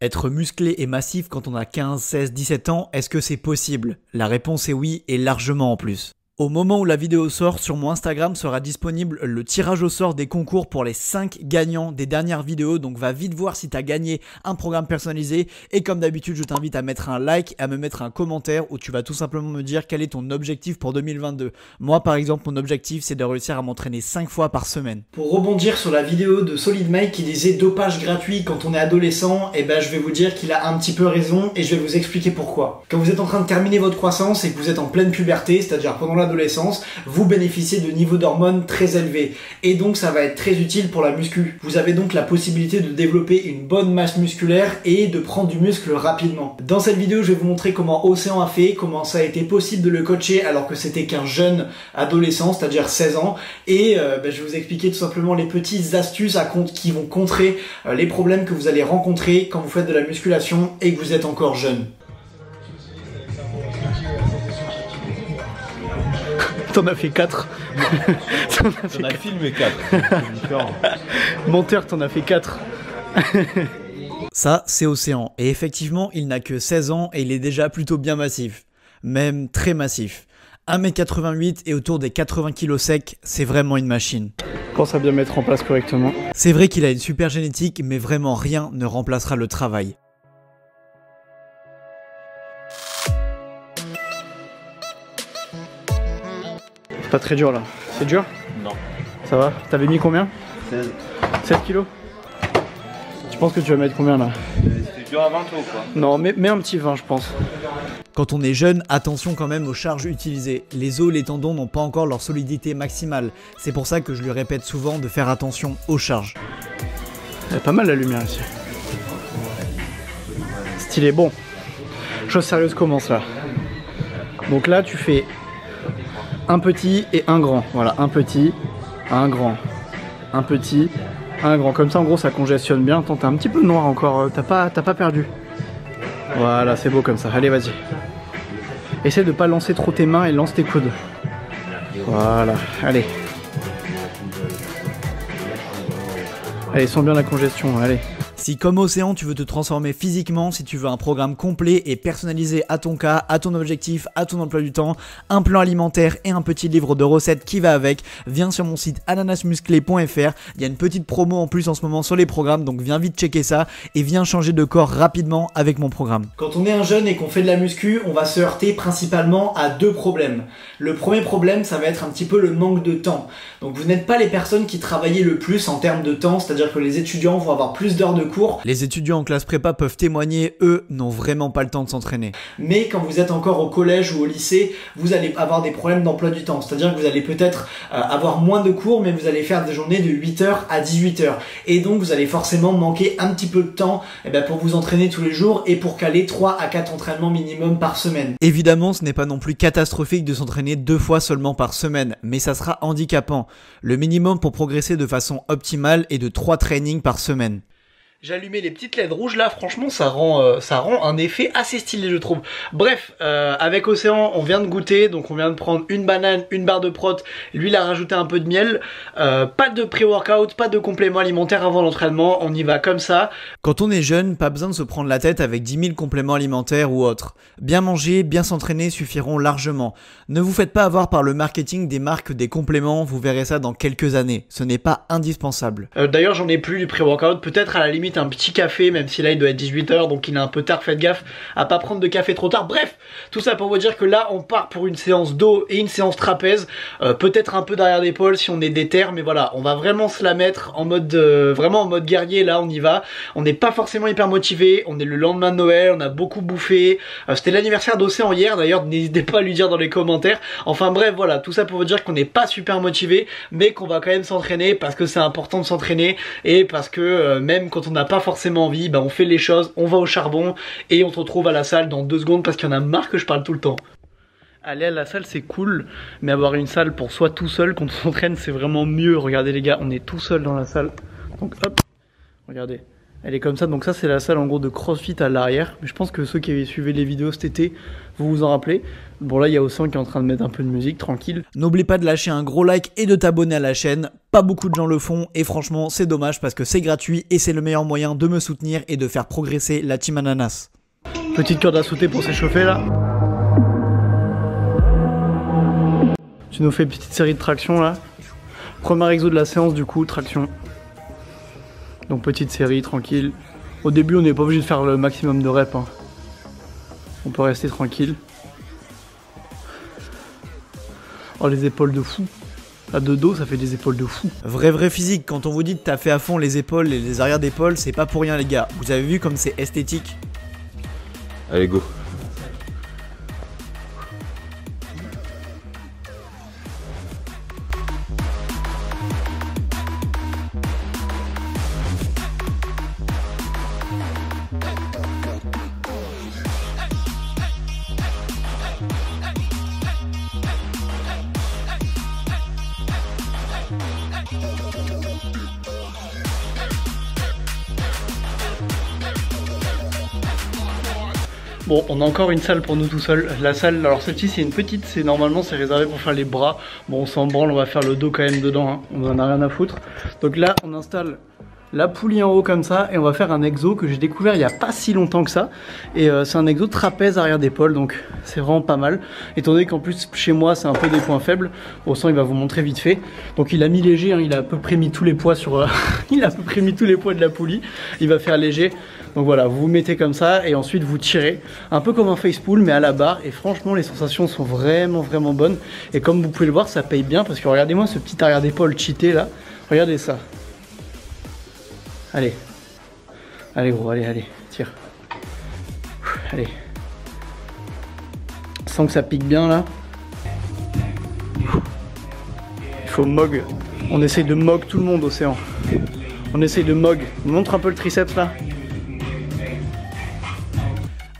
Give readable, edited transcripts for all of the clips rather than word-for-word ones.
Être musclé et massif quand on a 15, 16, 17 ans, est-ce que c'est possible? La réponse est oui, et largement en plus. Au moment où la vidéo sort, sur mon Instagram sera disponible le tirage au sort des concours pour les 5 gagnants des dernières vidéos. Donc va vite voir si tu as gagné un programme personnalisé. Et comme d'habitude, je t'invite à mettre un like et à me mettre un commentaire où tu vas tout simplement me dire quel est ton objectif pour 2022. Moi par exemple, mon objectif c'est de réussir à m'entraîner 5 fois par semaine. Pour rebondir sur la vidéo de Solid Mike qui disait dopage gratuit quand on est adolescent, et ben je vais vous dire qu'il a un petit peu raison et je vais vous expliquer pourquoi. Quand vous êtes en train de terminer votre croissance et que vous êtes en pleine puberté, c'est-à-dire pendant l'adolescence, vous bénéficiez de niveaux d'hormones très élevés et donc ça va être très utile pour la muscu. Vous avez donc la possibilité de développer une bonne masse musculaire et de prendre du muscle rapidement. Dans cette vidéo, je vais vous montrer comment Océan a fait, comment ça a été possible de le coacher alors que c'était qu'un jeune adolescent, c'est-à-dire 16 ans, et je vais vous expliquer tout simplement les petites astuces qui vont contrer les problèmes que vous allez rencontrer quand vous faites de la musculation et que vous êtes encore jeune. T'en as fait 4. T'en as filmé 4. C'est différent. Menteur, t'en as fait 4. Ça, c'est Océan. Et effectivement, il n'a que 16 ans et il est déjà plutôt bien massif. Même très massif. 1m88 et autour des 80 kg secs, c'est vraiment une machine. Pense à bien mettre en place correctement. C'est vrai qu'il a une super génétique, mais vraiment rien ne remplacera le travail. C'est pas très dur là. C'est dur? Non. Ça va? T'avais mis combien? 16. 16 kilos? Tu penses que tu vas mettre combien là? C'était dur à 20 ou quoi? Non, mets un petit 20 je pense. Quand on est jeune, attention quand même aux charges utilisées. Les os et les tendons n'ont pas encore leur solidité maximale. C'est pour ça que je lui répète souvent de faire attention aux charges. Il y a pas mal la lumière ici. Stylé. Bon, chose sérieuse commence là. Donc là tu fais un petit et un grand. Voilà, un petit, un grand. Un petit, un grand. Comme ça en gros ça congestionne bien. Attends, t'as un petit peu de noir encore, t'as pas perdu. Voilà, c'est beau comme ça. Allez, vas-y. Essaie de pas lancer trop tes mains et lance tes coudes. Voilà, allez. Allez, sens bien la congestion, allez. Si comme Océan tu veux te transformer physiquement, si tu veux un programme complet et personnalisé à ton cas, à ton objectif, à ton emploi du temps, un plan alimentaire et un petit livre de recettes qui va avec, viens sur mon site ananasmusclé.fr. Il y a une petite promo en plus en ce moment sur les programmes, donc viens vite checker ça et viens changer de corps rapidement avec mon programme. Quand on est un jeune et qu'on fait de la muscu, on va se heurter principalement à deux problèmes. Le premier problème, ça va être un petit peu le manque de temps. Donc vous n'êtes pas les personnes qui travaillent le plus en termes de temps, c'est-à-dire que les étudiants vont avoir plus d'heures de cours. Les étudiants en classe prépa peuvent témoigner, eux n'ont vraiment pas le temps de s'entraîner. Mais quand vous êtes encore au collège ou au lycée, vous allez avoir des problèmes d'emploi du temps. C'est-à-dire que vous allez peut-être avoir moins de cours, mais vous allez faire des journées de 8h à 18h. Et donc vous allez forcément manquer un petit peu de temps pour vous entraîner tous les jours et pour caler 3 à 4 entraînements minimum par semaine. Évidemment, ce n'est pas non plus catastrophique de s'entraîner 2 fois seulement par semaine, mais ça sera handicapant. Le minimum pour progresser de façon optimale est de 3 trainings par semaine. J'ai allumé les petites LED rouges là, franchement ça rend un effet assez stylé je trouve. Bref, avec Océan on vient de goûter, donc on vient de prendre une banane, une barre de prot, lui il a rajouté un peu de miel, pas de pré-workout, pas de complément alimentaire avant l'entraînement, on y va comme ça. Quand on est jeune, pas besoin de se prendre la tête avec 10 000 compléments alimentaires ou autres. Bien manger, bien s'entraîner suffiront largement. Ne vous faites pas avoir par le marketing des marques des compléments, vous verrez ça dans quelques années, ce n'est pas indispensable. D'ailleurs j'en ai plus du pré-workout, peut-être à la limite un petit café, même si là il doit être 18h donc il est un peu tard, faites gaffe à pas prendre de café trop tard. Bref, tout ça pour vous dire que là on part pour une séance dos et une séance trapèze, peut-être un peu derrière d'épaule si on est déter, mais voilà, on va vraiment se la mettre en mode vraiment en mode guerrier. Là on y va, on n'est pas forcément hyper motivé, on est le lendemain de Noël, on a beaucoup bouffé, c'était l'anniversaire d'Océan hier d'ailleurs, n'hésitez pas à lui dire dans les commentaires. Enfin bref, voilà, tout ça pour vous dire qu'on n'est pas super motivé, mais qu'on va quand même s'entraîner parce que c'est important de s'entraîner et parce que même quand on n'a pas forcément envie, on fait les choses, on va au charbon et on se retrouve à la salle dans 2 secondes parce qu'il y en a marre que je parle tout le temps. Aller à la salle c'est cool, mais avoir une salle pour soi tout seul quand on s'entraîne c'est vraiment mieux. Regardez les gars, on est tout seul dans la salle, donc hop, regardez, Elle est comme ça, donc ça c'est la salle en gros de CrossFit à l'arrière. Mais je pense que ceux qui avaient suivi les vidéos cet été, vous vous en rappelez. Bon là il y a Océan qui est en train de mettre un peu de musique, tranquille. N'oublie pas de lâcher un gros like et de t'abonner à la chaîne. Pas beaucoup de gens le font et franchement c'est dommage parce que c'est gratuit et c'est le meilleur moyen de me soutenir et de faire progresser la team Ananas. Petite corde à sauter pour s'échauffer là. Tu nous fais une petite série de tractions là. Premier exo de la séance du coup, traction. Donc petite série, tranquille. Au début on n'est pas obligé de faire le maximum de reps. Hein. On peut rester tranquille. Oh les épaules de fou. À deux dos ça fait des épaules de fou. Vrai physique, quand on vous dit de taffer à fond les épaules et les arrières d'épaules, c'est pas pour rien les gars. Vous avez vu comme c'est esthétique? Allez, go. Bon, on a encore une salle pour nous tout seuls. La salle, alors celle-ci c'est une petite, normalement c'est réservé pour faire les bras. Bon, on s'en branle, on va faire le dos quand même dedans, hein. On en a rien à foutre. Donc là, on installe la poulie en haut comme ça et on va faire un exo que j'ai découvert il n'y a pas si longtemps que ça. Et c'est un exo trapèze arrière d'épaule, donc c'est vraiment pas mal. Étant donné qu'en plus chez moi c'est un peu des points faibles, Océan il va vous montrer vite fait. Donc il a mis léger, hein, il a à peu près mis tous les poids sur, il a à peu près mis tous les poids de la poulie. Il va faire léger. Donc voilà, vous vous mettez comme ça et ensuite vous tirez, un peu comme un face pull mais à la barre. Et franchement les sensations sont vraiment bonnes. Et comme vous pouvez le voir, ça paye bien parce que regardez-moi ce petit arrière d'épaule cheaté là. Regardez ça. Allez. Allez gros, allez, tire. Allez. Sans que ça pique bien là. Il faut mog. On essaye de mog tout le monde, Océan. On essaye de mog. Montre un peu le triceps là.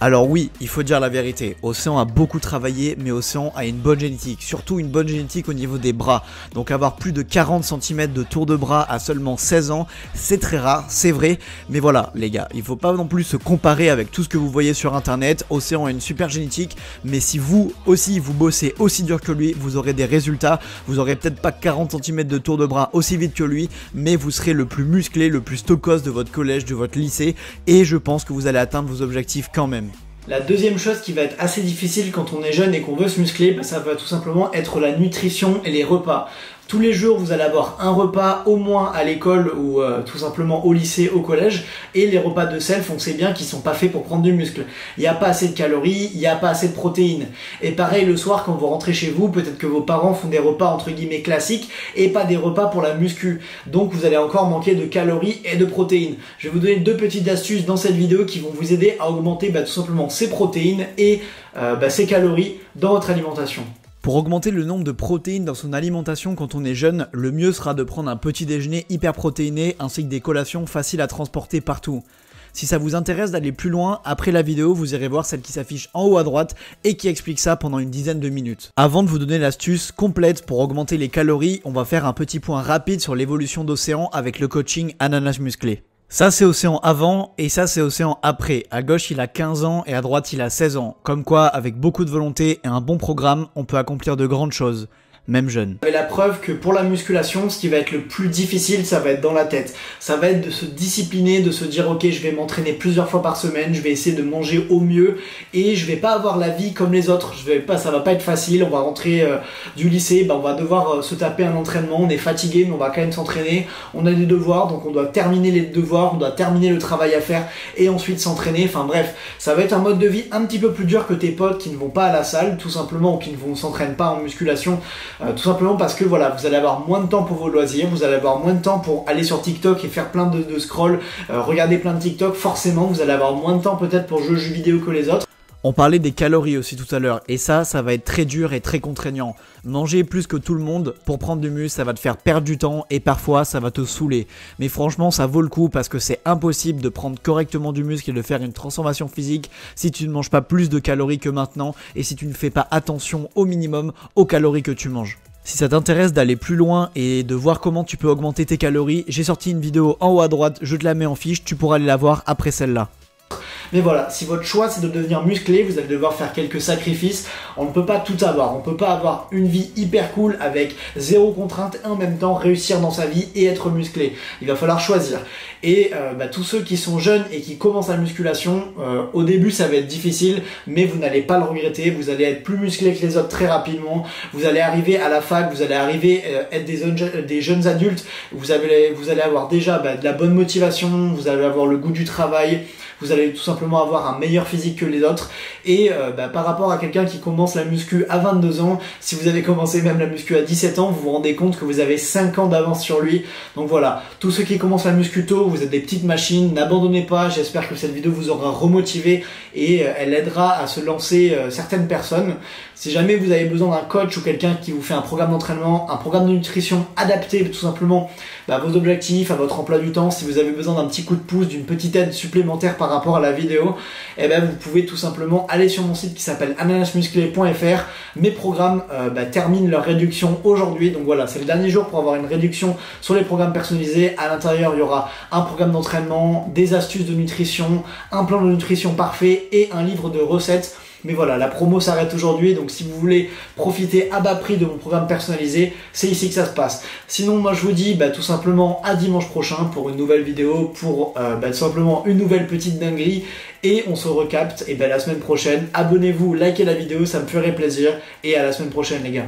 Alors oui, il faut dire la vérité, Océan a beaucoup travaillé, mais Océan a une bonne génétique, surtout une bonne génétique au niveau des bras. Donc avoir plus de 40 cm de tour de bras à seulement 16 ans, c'est très rare, c'est vrai. Mais voilà les gars, il faut pas non plus se comparer avec tout ce que vous voyez sur internet. Océan a une super génétique, mais si vous aussi vous bossez aussi dur que lui, vous aurez des résultats. Vous aurez peut-être pas 40 cm de tour de bras aussi vite que lui, mais vous serez le plus musclé, le plus stokos de votre collège, de votre lycée. Et je pense que vous allez atteindre vos objectifs quand même. La deuxième chose qui va être assez difficile quand on est jeune et qu'on veut se muscler, bah ça va tout simplement être la nutrition et les repas. Tous les jours, vous allez avoir un repas au moins à l'école ou tout simplement au lycée, au collège. Et les repas de self, on sait bien qu'ils sont pas faits pour prendre du muscle. Il n'y a pas assez de calories, il n'y a pas assez de protéines. Et pareil, le soir, quand vous rentrez chez vous, peut-être que vos parents font des repas entre guillemets classiques et pas des repas pour la muscu. Donc, vous allez encore manquer de calories et de protéines. Je vais vous donner deux petites astuces dans cette vidéo qui vont vous aider à augmenter tout simplement ces protéines et ces calories dans votre alimentation. Pour augmenter le nombre de protéines dans son alimentation quand on est jeune, le mieux sera de prendre un petit déjeuner hyper protéiné ainsi que des collations faciles à transporter partout. Si ça vous intéresse d'aller plus loin, après la vidéo, vous irez voir celle qui s'affiche en haut à droite et qui explique ça pendant une dizaine de minutes. Avant de vous donner l'astuce complète pour augmenter les calories, on va faire un petit point rapide sur l'évolution d'Océan avec le coaching Ananas Musclé. Ça c'est Océan avant et ça c'est Océan après. À gauche il a 15 ans et à droite il a 16 ans. Comme quoi avec beaucoup de volonté et un bon programme, on peut accomplir de grandes choses. Même jeune. Et la preuve que pour la musculation, ce qui va être le plus difficile, ça va être dans la tête. Ça va être de se discipliner, de se dire ok, je vais m'entraîner plusieurs fois par semaine, je vais essayer de manger au mieux et je vais pas avoir la vie comme les autres. Ça va pas être facile. On va rentrer du lycée, on va devoir se taper un entraînement. On est fatigué, mais on va quand même s'entraîner. On a des devoirs, donc on doit terminer les devoirs, on doit terminer le travail à faire et ensuite s'entraîner. Enfin bref, ça va être un mode de vie un petit peu plus dur que tes potes qui ne vont pas à la salle, tout simplement, ou qui ne s'entraînent pas en musculation. Tout simplement parce que voilà, vous allez avoir moins de temps pour vos loisirs, vous allez avoir moins de temps pour aller sur TikTok et faire plein de scroll, regarder plein de TikTok, forcément vous allez avoir moins de temps peut-être pour jouer aux jeux vidéo que les autres. On parlait des calories aussi tout à l'heure et ça va être très dur et très contraignant. Manger plus que tout le monde pour prendre du muscle, ça va te faire perdre du temps et parfois ça va te saouler. Mais franchement ça vaut le coup parce que c'est impossible de prendre correctement du muscle et de faire une transformation physique si tu ne manges pas plus de calories que maintenant et si tu ne fais pas attention au minimum aux calories que tu manges. Si ça t'intéresse d'aller plus loin et de voir comment tu peux augmenter tes calories, j'ai sorti une vidéo en haut à droite, je te la mets en fiche, tu pourras aller la voir après celle-là. Mais voilà, si votre choix c'est de devenir musclé, vous allez devoir faire quelques sacrifices. On ne peut pas tout avoir. On ne peut pas avoir une vie hyper cool avec zéro contrainte et en même temps réussir dans sa vie et être musclé. Il va falloir choisir. Et tous ceux qui sont jeunes et qui commencent la musculation, au début ça va être difficile, mais vous n'allez pas le regretter. Vous allez être plus musclé que les autres très rapidement. Vous allez arriver à la fac, vous allez arriver être des jeunes adultes. Vous allez avoir déjà de la bonne motivation, vous allez avoir le goût du travail. Vous allez tout simplement avoir un meilleur physique que les autres. Et par rapport à quelqu'un qui commence la muscu à 22 ans, si vous avez commencé même la muscu à 17 ans, vous vous rendez compte que vous avez 5 ans d'avance sur lui. Donc voilà, tous ceux qui commencent la muscu tôt, vous êtes des petites machines, n'abandonnez pas. J'espère que cette vidéo vous aura remotivé et elle aidera à se lancer certaines personnes. Si jamais vous avez besoin d'un coach ou quelqu'un qui vous fait un programme d'entraînement, un programme de nutrition adapté tout simplement à vos objectifs, à votre emploi du temps, si vous avez besoin d'un petit coup de pouce, d'une petite aide supplémentaire par rapport à la vidéo, vous pouvez tout simplement aller sur mon site qui s'appelle ananasmusclé.fr. Mes programmes terminent leur réduction aujourd'hui, donc voilà, c'est le dernier jour pour avoir une réduction sur les programmes personnalisés. À l'intérieur, il y aura un programme d'entraînement, des astuces de nutrition, un plan de nutrition parfait et un livre de recettes. Mais voilà, la promo s'arrête aujourd'hui, donc si vous voulez profiter à bas prix de mon programme personnalisé, c'est ici que ça se passe. Sinon, moi je vous dis tout simplement à dimanche prochain pour une nouvelle vidéo, pour tout simplement une nouvelle petite dinguerie. Et on se recapte la semaine prochaine. Abonnez-vous, likez la vidéo, ça me ferait plaisir. Et à la semaine prochaine les gars.